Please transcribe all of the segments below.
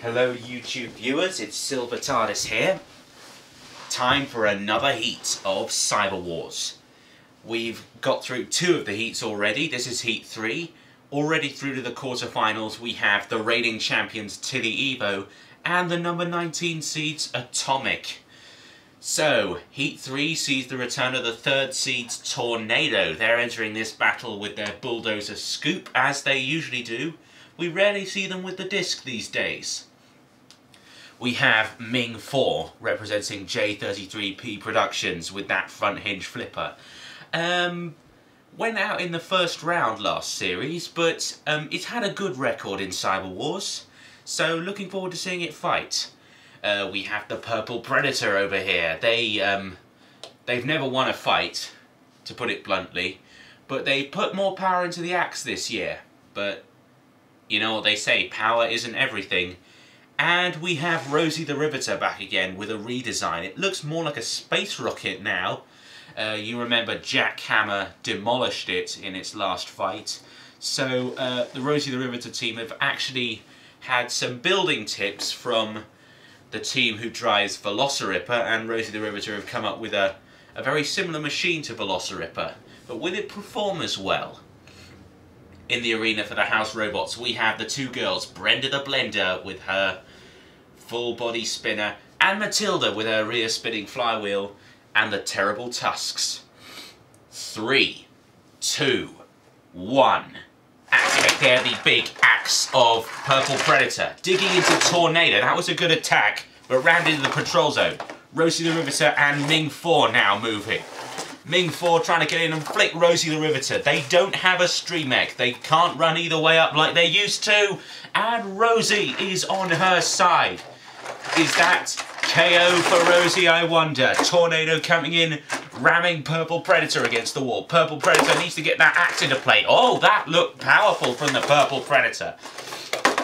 Hello YouTube viewers, it's Silvertardis here. Time for another heat of Cyberwars. We've got through 2 of the heats already. This is heat 3. Already through to the quarterfinals we have the reigning champions Tilly Evo and the number 19 seeds Atomic. So, heat 3 sees the return of the 3rd seeds Tornado. They're entering this battle with their bulldozer scoop as they usually do. We rarely see them with the disc these days. We have Ming 4 representing J33P Productions with that front hinge flipper. Went out in the first round last series, but it's had a good record in Cyberwars, so looking forward to seeing it fight. We have the Purple Predator over here. They've never won a fight, to put it bluntly, but they put more power into the axe this year. But you know what they say, power isn't everything. And we have Rosie the Riveter back again with a redesign. It looks more like a space rocket now. You remember Jack Hammer demolished it in its last fight. So the Rosie the Riveter team have actually had some building tips from the team who drives Velociripper, and Rosie the Riveter have come up with a very similar machine to Velociripper, but will it perform as well? In the arena for the house robots, we have the 2 girls, Brenda the Blender with her full body spinner, and Matilda with her rear spinning flywheel, and the terrible tusks. 3, 2, 1. Activate there the big axe of Purple Predator. Digging into Tornado, that was a good attack, but rammed into the patrol zone. Rosie the Riveter and Ming 4 now moving. Ming 4 trying to get in and flick Rosie the Riveter. They don't have a stream mech. They can't run either way up like they used to. And Rosie is on her side. Is that KO for Rosie, I wonder? Tornado coming in, ramming Purple Predator against the wall. Purple Predator needs to get that axe into play. Oh, that looked powerful from the Purple Predator.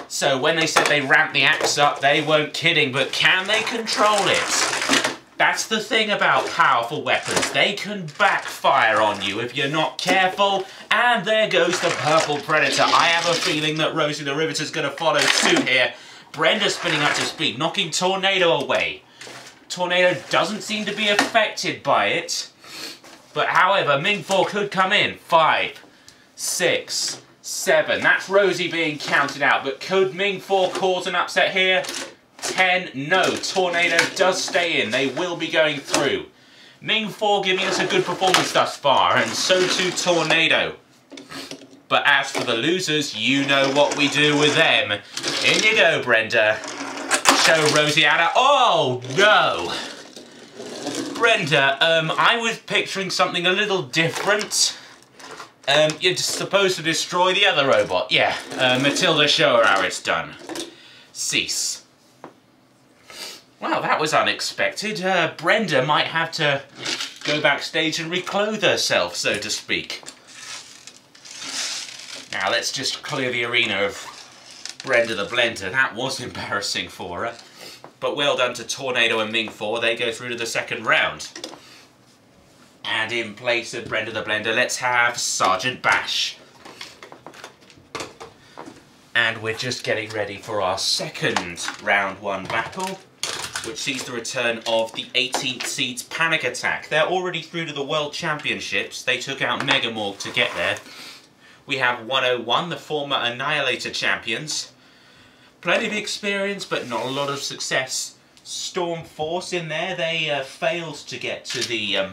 So when they said they ramped the axe up, they weren't kidding, but can they control it? That's the thing about powerful weapons. They can backfire on you if you're not careful. And there goes the Purple Predator. I have a feeling that Rosie the Riveter's going to follow suit here. Brenda spinning up to speed, knocking Tornado away. Tornado doesn't seem to be affected by it. But however, Ming 4 could come in. 5, 6, 7. That's Rosie being counted out. But could Ming 4 cause an upset here? 10, no. Tornado does stay in. They will be going through. Ming 4 giving us a good performance thus far, and so too Tornado. But as for the losers, you know what we do with them. In you go, Brenda. Show Rosie how to... Oh, no! Brenda, I was picturing something a little different. You're supposed to destroy the other robot. Yeah, Matilda, show her how it's done. Cease. Well, that was unexpected. Brenda might have to go backstage and reclothe herself, so to speak. Now, let's just clear the arena of Brenda the Blender. That was embarrassing for her. But well done to Tornado and Ming 4. They go through to the 2nd round. And in place of Brenda the Blender, let's have Sergeant Bash. And we're just getting ready for our 2nd round 1 battle, which sees the return of the 18th seeds Panic Attack. They're already through to the World Championships. They took out Megamorg to get there. We have 101, the former Annihilator champions. Plenty of experience, but not a lot of success. Storm Force in there. They failed to get to the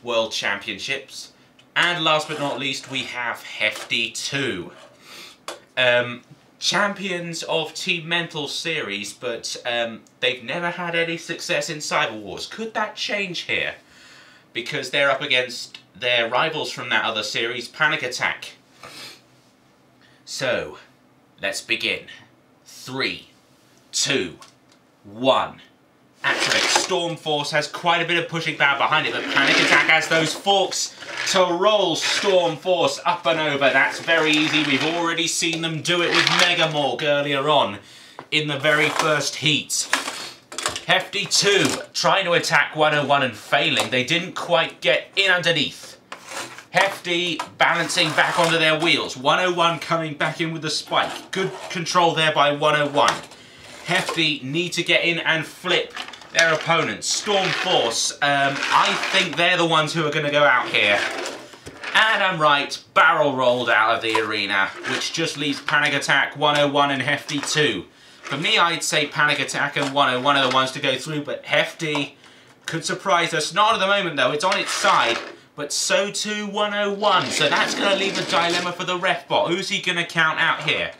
World Championships. And last but not least, we have Heafty 2. Champions of Team Mental series, but they've never had any success in Cyberwars. Could that change here? Because they're up against their rivals from that other series, Panic Attack. So, let's begin. 3, 2, 1. Activate. Storm Force has quite a bit of pushing power behind it, but Panic Attack has those forks to roll Storm Force up and over. That's very easy. We've already seen them do it with Megamorg earlier on in the very first heat. Heafty 2 trying to attack 101 and failing. They didn't quite get in underneath. Heafty balancing back onto their wheels. 101 coming back in with the spike. Good control there by 101. Heafty need to get in and flip their opponents. Storm Force, I think they're the ones who are going to go out here. And I'm right, barrel rolled out of the arena, which just leaves Panic Attack 101 and Heafty 2. For me, I'd say Panic Attack and 101 are the ones to go through, but Heafty could surprise us. Not at the moment, though. It's on its side, but so too 101. So that's going to leave a dilemma for the ref bot. Who's he going to count out here?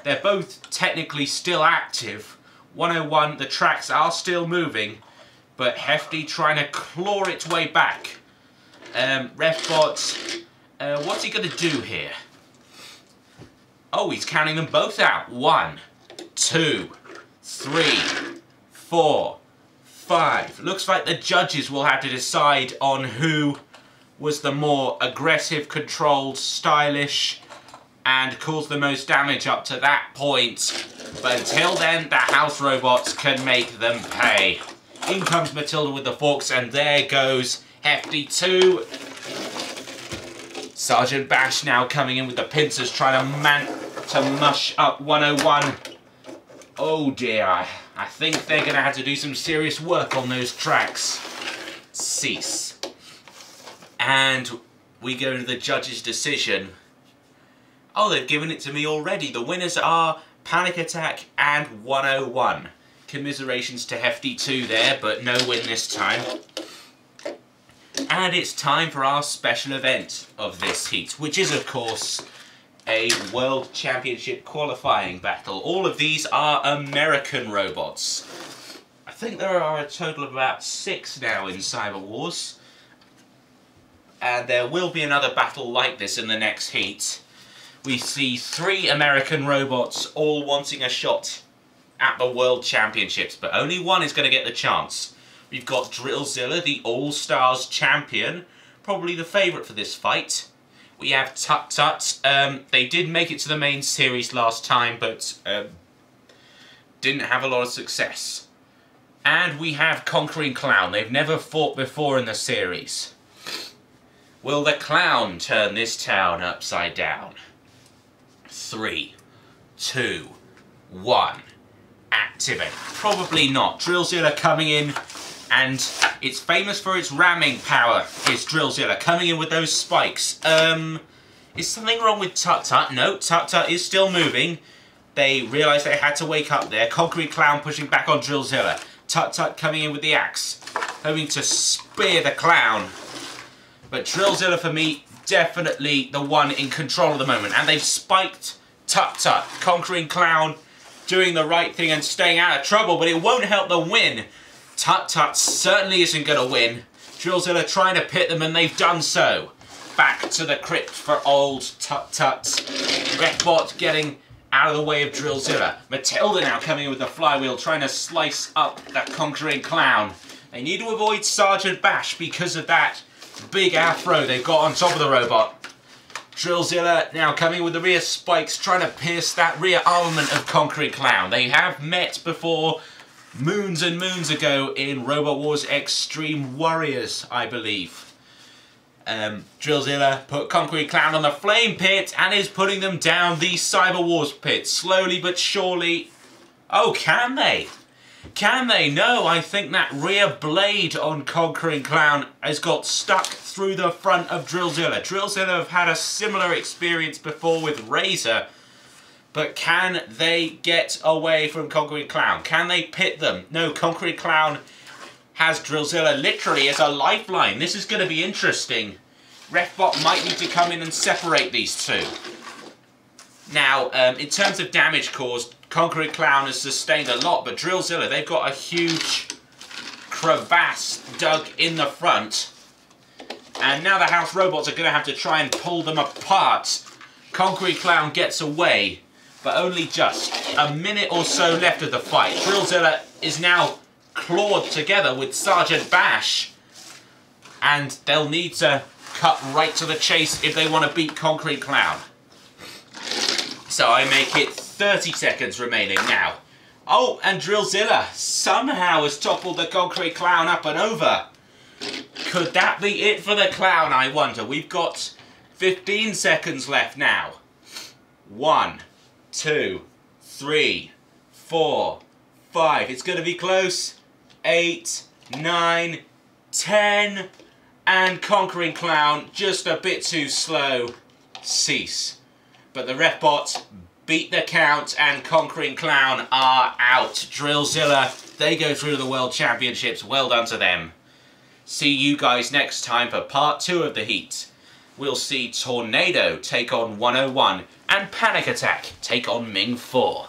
They're both technically still active. 101, the tracks are still moving, but Heafty trying to claw its way back. Refbot, what's he going to do here? Oh, he's counting them both out. 1, 2, 3, 4, 5. Looks like the judges will have to decide on who was the more aggressive, controlled, stylish, and caused the most damage up to that point. But until then, the house robots can make them pay. In comes Matilda with the forks, and there goes Heafty 2. Sergeant Bash now coming in with the pincers, trying to mush up 101. Oh dear, I think they're going to have to do some serious work on those tracks. Cease. And we go to the judge's decision. Oh, they've given it to me already. The winners are Panic Attack and 101. Commiserations to Heafty 2 there, but no win this time. And it's time for our special event of this heat, which is, of course, a World Championship qualifying battle. All of these are American robots. I think there are a total of about 6 now in Cyberwars. And there will be another battle like this in the next heat. We see 3 American robots all wanting a shot at the World Championships, but only one is going to get the chance. We've got Drillzilla, the All-Stars champion, probably the favourite for this fight. We have Tut Tut. They did make it to the main series last time, but didn't have a lot of success. And we have Conquering Clown. They've never fought before in the series. Will the Clown turn this town upside down? 3, 2, 1. Activate. Probably not. Drillzilla coming in, and it's famous for its ramming power, is Drillzilla, coming in with those spikes. Is something wrong with Tut Tut? No, Tut Tut is still moving. They realised they had to wake up there. Conquering Clown pushing back on Drillzilla. Tut Tut coming in with the axe, hoping to spear the Clown. But Drillzilla, for me, definitely the one in control at the moment. And they've spiked Tut Tut. Conquering Clown doing the right thing and staying out of trouble, but it won't help them win. Tut Tut certainly isn't going to win. Drillzilla trying to pit them, and they've done so. Back to the crypt for old Tut Tut. Refbot getting out of the way of Drillzilla. Matilda now coming in with the flywheel, trying to slice up that Conquering Clown. They need to avoid Sergeant Bash because of that big afro they've got on top of the robot. Drillzilla now coming with the rear spikes, trying to pierce that rear armament of Conquering Clown. They have met before moons and moons ago in Robot Wars Extreme Warriors, I believe. Drillzilla put Conquering Clown on the flame pit and is putting them down the Cyberwars pit, slowly but surely. Oh, can they? Can they? No, I think that rear blade on Conquering Clown has got stuck through the front of Drillzilla. Drillzilla have had a similar experience before with Razor, but can they get away from Conquering Clown? Can they pit them? No, Conquering Clown has Drillzilla literally as a lifeline. This is going to be interesting. Refbot might need to come in and separate these two. Now, in terms of damage caused, Conquering Clown has sustained a lot, but Drillzilla, they've got a huge crevasse dug in the front. And now the house robots are going to have to try and pull them apart. Conquering Clown gets away, but only just. A minute or so left of the fight. Drillzilla is now clawed together with Sergeant Bash, and they'll need to cut right to the chase if they want to beat Conquering Clown. So I make it 30 seconds remaining now. Oh, and Drillzilla somehow has toppled the Conquering Clown up and over. Could that be it for the Clown, I wonder? We've got 15 seconds left now. 1, 2, 3, 4, 5. It's going to be close. 8, 9, 10. And Conquering Clown, just a bit too slow. Cease. But the ref bot beat the count and Conquering Clown are out. Drillzilla, they go through to the World Championships. Well done to them. See you guys next time for part 2 of the heat. We'll see Tornado take on 101 and Panic Attack take on Ming 4.